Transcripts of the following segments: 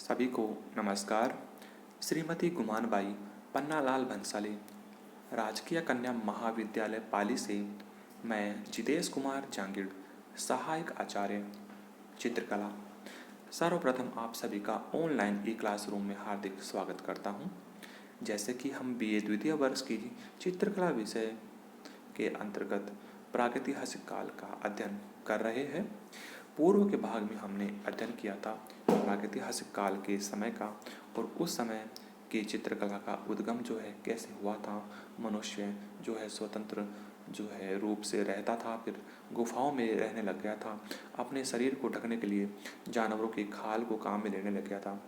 सभी को नमस्कार। श्रीमती गुमानबाई पन्नालाल भंसाली, राजकीय कन्या महाविद्यालय पाली से मैं जितेश कुमार जांगिड़, सहायक आचार्य चित्रकला। सर्वप्रथम आप सभी का ऑनलाइन ई क्लासरूम में हार्दिक स्वागत करता हूं। जैसे कि हम बीए द्वितीय वर्ष की चित्रकला विषय के अंतर्गत प्रागैतिहासिक काल का अध्ययन कर रहे हैं। पूर्व के भाग में हमने अध्ययन किया था प्रागैतिहासिक काल के समय का और उस समय की चित्रकला का उद्गम जो है कैसे हुआ था। मनुष्य जो है स्वतंत्र जो है रूप से रहता था, फिर गुफाओं में रहने लग गया था, अपने शरीर को ढकने के लिए जानवरों की खाल को काम में लेने लग गया था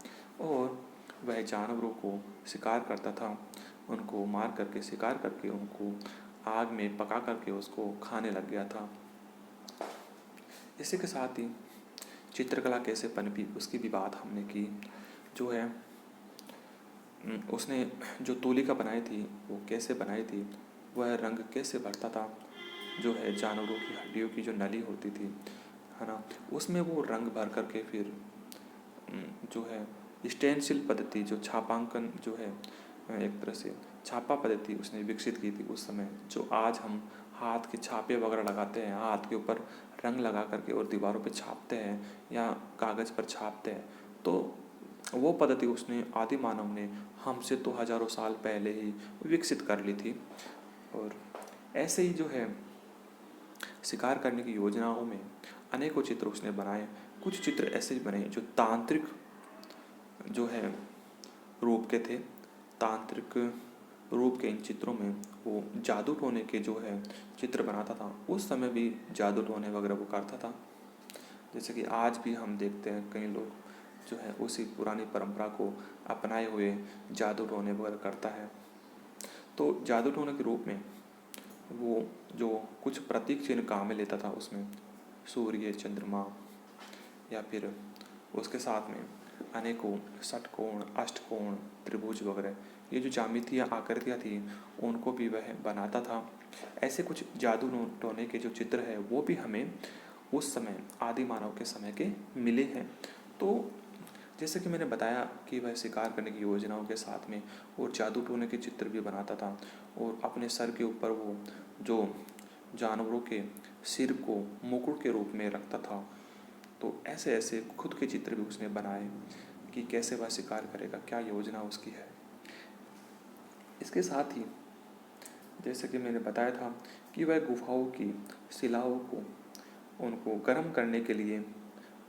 और वह जानवरों को शिकार करता था, उनको मार करके शिकार करके उनको आग में पका करके उसको खाने लग गया था। इसी के साथ ही चित्रकला कैसे पनपी उसकी भी बात हमने की। जो है उसने जो तूलिका बनाई थी वो कैसे बनाई थी, वह रंग कैसे भरता था, जो है जानवरों की हड्डियों की जो नली होती थी है ना, उसमें वो रंग भर करके फिर जो है स्टेंसिल पद्धति जो छापांकन जो है एक तरह से छापा पद्धति उसने विकसित की थी उस समय। जो आज हम हाथ के छापे वगैरह लगाते हैं, हाथ के ऊपर रंग लगा करके और दीवारों पे छापते हैं या कागज़ पर छापते हैं, तो वो पद्धति उसने आदि मानव ने हमसे तो हजारों साल पहले ही विकसित कर ली थी। और ऐसे ही जो है शिकार करने की योजनाओं में अनेकों चित्र उसने बनाए। कुछ चित्र ऐसे बने जो तांत्रिक जो है रूप के थे। तांत्रिक रूप के इन चित्रों में वो जादू टोने के जो है चित्र बनाता था। उस समय भी जादू टोने वगैरह वो करता था, जैसे कि आज भी हम देखते हैं कई लोग जो है उसी पुरानी परंपरा को अपनाए हुए जादू टोने वगैरह करता है। तो जादू टोने के रूप में वो जो कुछ प्रतीक चिन्ह काम में लेता था, उसमें सूर्य, चंद्रमा या फिर उसके साथ में अनेकों षटकोण, अष्टकोण, त्रिभुज वगैरह ये जो ज्यामितीय आकृतियाँ थी उनको भी वह बनाता था। ऐसे कुछ जादू टोने के जो चित्र है वो भी हमें उस समय आदि मानव के समय के मिले हैं। तो जैसे कि मैंने बताया कि वह शिकार करने की योजनाओं के साथ में और जादू टोने के चित्र भी बनाता था और अपने सर के ऊपर वो जो जानवरों के सिर को मुकुट के रूप में रखता था। तो ऐसे ऐसे खुद के चित्र भी उसने बनाए कि कैसे वह शिकार करेगा, क्या योजना उसकी है। इसके साथ ही जैसे कि मैंने बताया था कि वह गुफाओं की शिलाओं को उनको गर्म करने के लिए,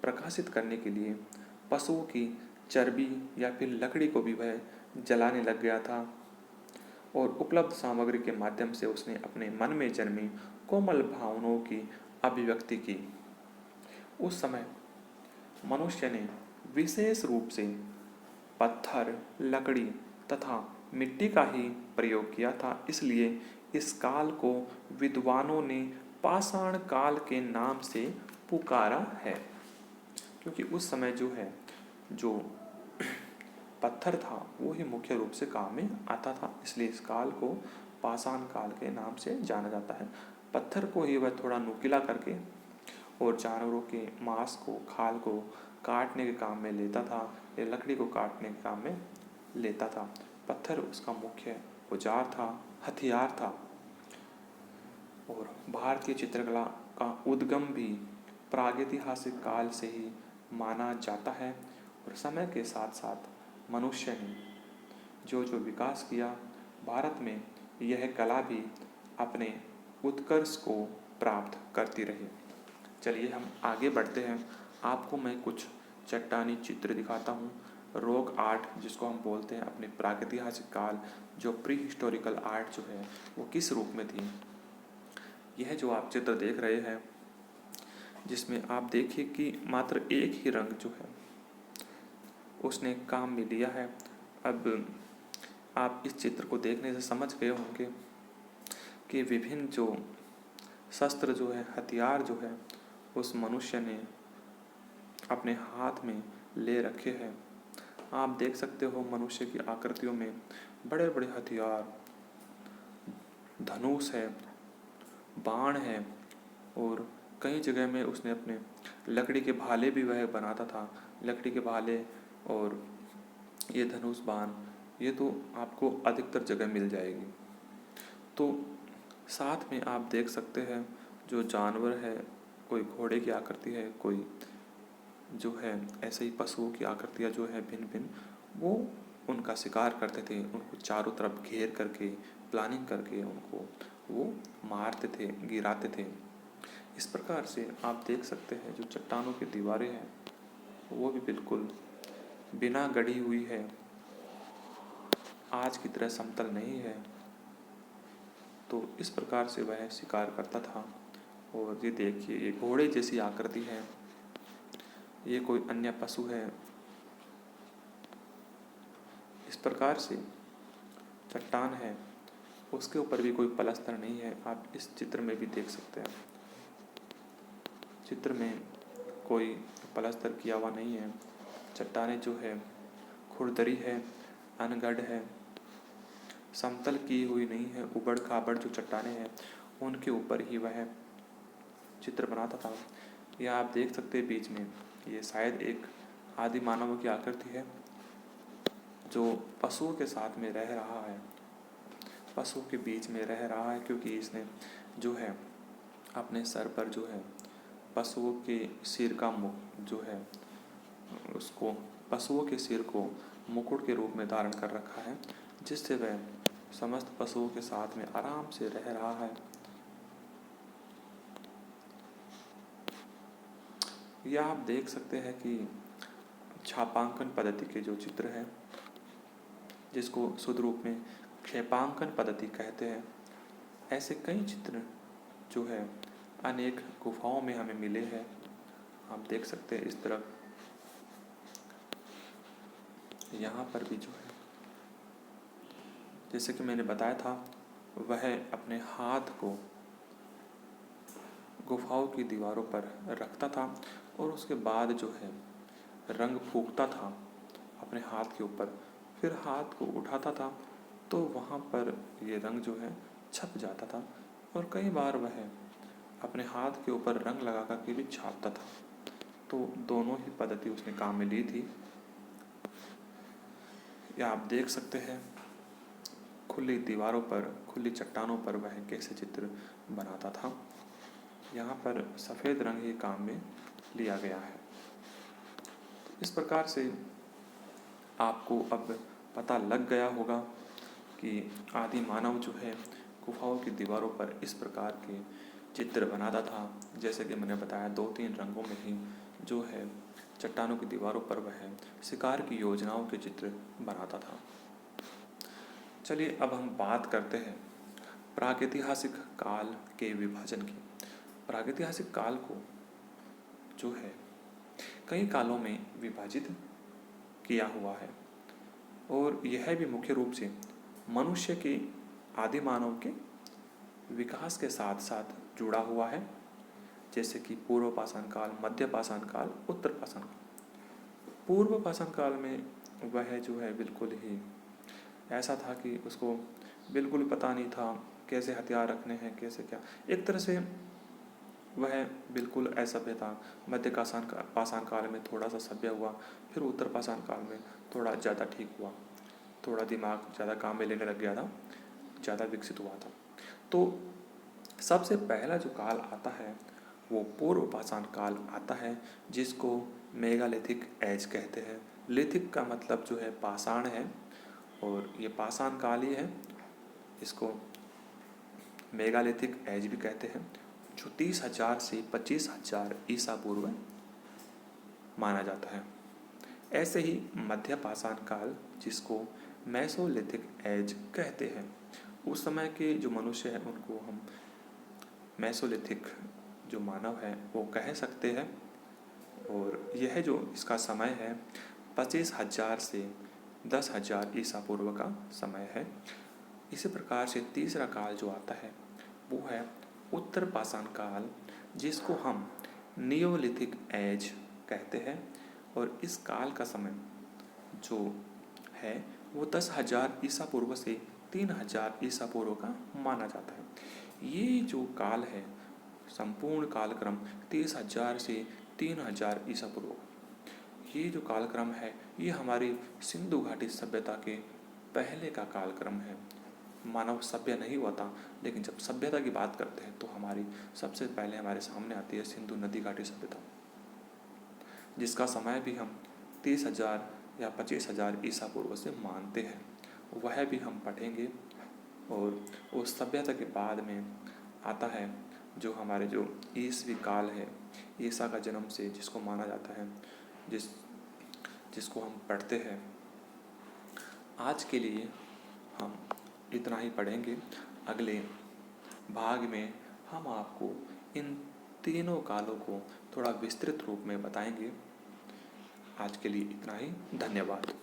प्रकाशित करने के लिए पशुओं की चर्बी या फिर लकड़ी को भी वह जलाने लग गया था और उपलब्ध सामग्री के माध्यम से उसने अपने मन में जन्मी कोमल भावनाओं की अभिव्यक्ति की। उस समय मनुष्य ने विशेष रूप से पत्थर, लकड़ी तथा मिट्टी का ही प्रयोग किया था। इसलिए इस काल को विद्वानों ने पाषाण काल के नाम से पुकारा है, क्योंकि उस समय जो है जो पत्थर था वो ही मुख्य रूप से काम में आता था, इसलिए इस काल को पाषाण काल के नाम से जाना जाता है। पत्थर को ही वह थोड़ा नुकीला करके और जानवरों के मांस को, खाल को काटने के काम में लेता था या लकड़ी को काटने के काम में लेता था। पत्थर उसका मुख्य औजार था, हथियार था। और भारतीय चित्रकला का उद्गम भी प्रागैतिहासिक काल से ही माना जाता है और समय के साथ साथ मनुष्य ने जो जो विकास किया, भारत में यह कला भी अपने उत्कर्ष को प्राप्त करती रही। चलिए हम आगे बढ़ते हैं। आपको मैं कुछ चट्टानी चित्र दिखाता हूँ। रॉक आर्ट जिसको हम बोलते हैं, अपने प्रागैतिहासिक काल जो प्री हिस्टोरिकल आर्ट जो है वो किस रूप में थी। यह जो आप चित्र देख रहे हैं, जिसमें आप देखिए कि मात्र एक ही रंग जो है उसने काम में लिया है। अब आप इस चित्र को देखने से समझ गए होंगे कि विभिन्न जो शस्त्र जो है, हथियार जो है उस मनुष्य ने अपने हाथ में ले रखे हैं। आप देख सकते हो मनुष्य की आकृतियों में बड़े बड़े हथियार, धनुष है, बाण है और कई जगह में उसने अपने लकड़ी के भाले भी वह बनाता था। लकड़ी के भाले और ये धनुष बाण ये तो आपको अधिकतर जगह मिल जाएगी। तो साथ में आप देख सकते हैं जो जानवर है, कोई घोड़े की आकृति है, कोई जो है ऐसे ही पशुओं की आकृतियाँ जो है भिन्न भिन्न, वो उनका शिकार करते थे। उनको चारों तरफ घेर करके प्लानिंग करके उनको वो मारते थे, गिराते थे। इस प्रकार से आप देख सकते हैं जो चट्टानों की दीवारें हैं वो भी बिल्कुल बिना गढ़ी हुई है, आज की तरह समतल नहीं है। तो इस प्रकार से वह शिकार करता था। और ये देखिए ये घोड़े जैसी आकृति है, ये कोई अन्य पशु है। इस प्रकार से चट्टान है, उसके ऊपर भी कोई पलस्तर नहीं है। आप इस चित्र में भी देख सकते हैं, चित्र में कोई पलस्तर किया हुआ नहीं है। चट्टानें जो है खुरदरी है, अनगढ़ है, समतल की हुई नहीं है। उबड़ खाबड़ जो चट्टानें हैं उनके ऊपर ही वह चित्र बनाता था। यह आप देख सकते हैं बीच में, ये शायद एक आदि मानव की आकृति है जो पशुओं के साथ में रह रहा है, पशुओं के बीच में रह रहा है, क्योंकि इसने जो है अपने सर पर जो है पशुओं के सिर का जो है उसको पशुओं के सिर को मुकुट के रूप में धारण कर रखा है, जिससे वह समस्त पशुओं के साथ में आराम से रह रहा है। यह आप देख सकते हैं कि छापांकन पद्धति के जो चित्र हैं, जिसको शुद्ध रूप में क्षेपांकन पद्धति कहते हैं, ऐसे कई चित्र जो है अनेक गुफाओं में हमें मिले हैं। आप देख सकते हैं इस तरफ, यहाँ पर भी जो है जैसे कि मैंने बताया था, वह अपने हाथ को गुफाओं की दीवारों पर रखता था और उसके बाद जो है रंग फूंकता था अपने हाथ के ऊपर, फिर हाथ को उठाता था तो वहाँ पर ये रंग जो है छप जाता था। और कई बार वह अपने हाथ के ऊपर रंग लगा कर के भी छापता था। तो दोनों ही पद्धति उसने काम में ली थी। या आप देख सकते हैं खुली दीवारों पर, खुली चट्टानों पर वह कैसे चित्र बनाता था। यहाँ पर सफ़ेद रंग ही काम में लिया गया है। इस प्रकार से आपको अब पता लग गया होगा कि आदि मानव जो है गुफाओं की दीवारों पर इस प्रकार के चित्र बनाता था। जैसे कि मैंने बताया 2-3 रंगों में ही जो है चट्टानों की दीवारों पर वह शिकार की योजनाओं के चित्र बनाता था। चलिए अब हम बात करते हैं प्रागैतिहासिक काल के विभाजन की। प्रागैतिहासिक काल को जो है कई कालों में विभाजित किया हुआ है और यह भी मुख्य रूप से मनुष्य के आदि मानव के विकास के साथ साथ जुड़ा हुआ है। जैसे कि पूर्व पाषाण काल, मध्य पाषाण काल, उत्तर पाषाण काल। पूर्व पाषाण काल में वह जो है बिल्कुल ही ऐसा था कि उसको बिल्कुल पता नहीं था कैसे हथियार रखने हैं, कैसे क्या। एक तरह से वह बिल्कुल असभ्य था। मध्य पाषाण काल में थोड़ा सा सभ्य हुआ, फिर उत्तर पाषाण काल में थोड़ा ज़्यादा ठीक हुआ, थोड़ा दिमाग ज़्यादा काम में लेने लग गया था, ज़्यादा विकसित हुआ था। तो सबसे पहला जो काल आता है वो पूर्व पाषाण काल आता है, जिसको मेगालिथिक एज कहते हैं। लिथिक का मतलब जो है पाषाण है और ये पाषाण काल ही है, इसको मेगालिथिक एज भी कहते हैं, जो 30,000 से 25,000 ईसा पूर्व माना जाता है। ऐसे ही मध्य पाषाण काल, जिसको मेसोलिथिक एज कहते हैं, उस समय के जो मनुष्य हैं उनको हम मेसोलिथिक जो मानव है वो कह सकते हैं। और यह जो इसका समय है 25,000 से 10,000 ईसा पूर्व का समय है। इसी प्रकार से तीसरा काल जो आता है वो है उत्तर पाषाण काल, जिसको हम नियोलिथिक एज कहते हैं। और इस काल का समय जो है वो 10,000 ईसा पूर्व से 3,000 ईसा पूर्व का माना जाता है। ये जो काल है, संपूर्ण कालक्रम 30,000 से 3,000 ईसा पूर्व, ये जो कालक्रम है ये हमारी सिंधु घाटी सभ्यता के पहले का कालक्रम है। मानव सभ्य नहीं हुआ था, लेकिन जब सभ्यता की बात करते हैं तो हमारी सबसे पहले हमारे सामने आती है सिंधु नदी घाटी सभ्यता, जिसका समय भी हम 30,000 या 25,000 ईसा पूर्व से मानते हैं। वह भी हम पढ़ेंगे। और उस सभ्यता के बाद में आता है जो हमारे जो ईसवी काल है, ईसा का जन्म से जिसको माना जाता है, जिसको हम पढ़ते हैं। आज के लिए हम इतना ही पढ़ेंगे। अगले भाग में हम आपको इन तीनों कालों को थोड़ा विस्तृत रूप में बताएंगे। आज के लिए इतना ही। धन्यवाद।